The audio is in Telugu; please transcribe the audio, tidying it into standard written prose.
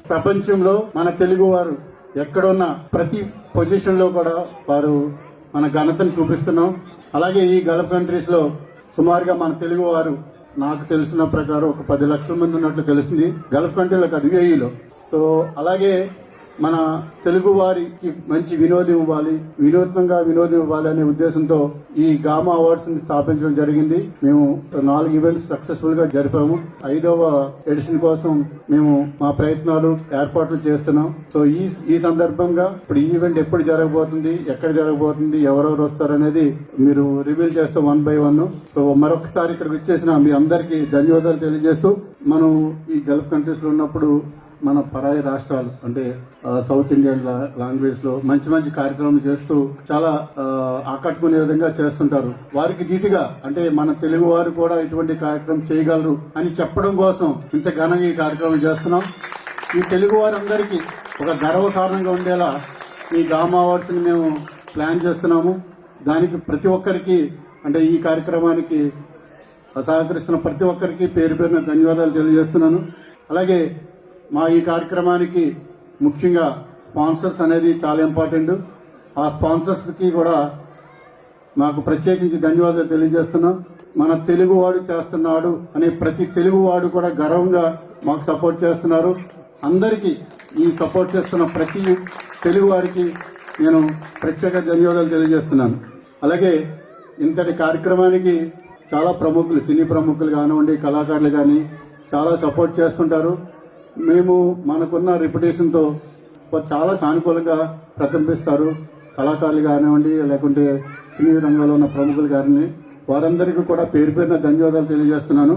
ప్రపంచంలో మన తెలుగు వారు ఎక్కడున్న ప్రతి పొజిషన్ లో కూడా వారు మన ఘనతను చూపిస్తున్నాం. అలాగే ఈ గల్ఫ్ కంట్రీస్ లో సుమారుగా మన తెలుగు వారు నాకు తెలిసిన ప్రకారం ఒక 10 లక్షల మంది ఉన్నట్లు తెలుస్తుంది గల్ఫ్ కంట్రీలకు అది UAE లో. సో అలాగే మన తెలుగు వారికి మంచి వినోదం ఇవ్వాలి, వినోదం ఇవ్వాలి అనే ఉద్దేశంతో ఈ గామా అవార్డ్స్ ని స్థాపించడం జరిగింది. మేము 4 ఈవెంట్స్ సక్సెస్ఫుల్ గా జరిపాము. 5వ ఎడిషన్ కోసం మేము మా ప్రయత్నాలు ఏర్పాట్లు చేస్తున్నాం. సో ఈ సందర్భంగా ఇప్పుడు ఈ ఈవెంట్ ఎప్పుడు జరగబోతుంది, ఎక్కడ జరగబోతుంది, ఎవరెవరు వస్తారనేది మీరు రివీల్ చేస్తాం 1 by 1. సో మరొకసారి ఇక్కడికి వచ్చేసిన మీ అందరికీ ధన్యవాదాలు తెలియజేస్తూ, మనం ఈ గల్ఫ్ కంట్రీస్ లో ఉన్నప్పుడు మన పరాయి రాష్ట్రాలు అంటే సౌత్ ఇండియన్ లాంగ్వేజ్ లో మంచి కార్యక్రమం చేస్తూ చాలా ఆకట్టుకునే విధంగా చేస్తుంటారు. వారికి ధీటుగా అంటే మన తెలుగు వారు కూడా ఇటువంటి కార్యక్రమం చేయగలరు అని చెప్పడం కోసం ఇంత ఘనంగా ఈ కార్యక్రమం చేస్తున్నాం. ఈ తెలుగు వారందరికీ ఒక గర్వకారణంగా ఉండేలా ఈ గామా అవార్డ్స్ ని మేము ప్లాన్ చేస్తున్నాము. దానికి ప్రతి ఒక్కరికి అంటే ఈ కార్యక్రమానికి సహకరిస్తున్న ప్రతి ఒక్కరికి పేరు పేరున ధన్యవాదాలు తెలియజేస్తున్నాను. అలాగే మా ఈ కార్యక్రమానికి ముఖ్యంగా స్పాన్సర్స్ అనేది చాలా ఇంపార్టెంట్. ఆ స్పాన్సర్స్ కి కూడా మాకు ప్రత్యేకించి ధన్యవాదాలు తెలియజేస్తున్నాం. మన తెలుగువాడు చేస్తున్నాడు అనే ప్రతి తెలుగువాడు కూడా గర్వంగా మాకు సపోర్ట్ చేస్తున్నారు. అందరికీ ఈ సపోర్ట్ చేస్తున్న ప్రతి తెలుగు వారికి నేను ప్రత్యేక ధన్యవాదాలు తెలియజేస్తున్నాను. అలాగే ఇంతటి కార్యక్రమానికి చాలా ప్రముఖులు, సినీ ప్రముఖులు కానివ్వండి, కళాకారులు కానీ చాలా సపోర్ట్ చేస్తుంటారు. మేము మనకున్న రెప్యుటేషన్ తో చాలా సానుకూలంగా ప్రతిబింబిస్తారు. కళాకారులు కానివ్వండి, లేకుంటే సినీ రంగంలో ఉన్న ప్రముఖులు గారిని వారందరికీ కూడా పేరు పేరున ధన్యవాదాలు తెలియజేస్తున్నాను.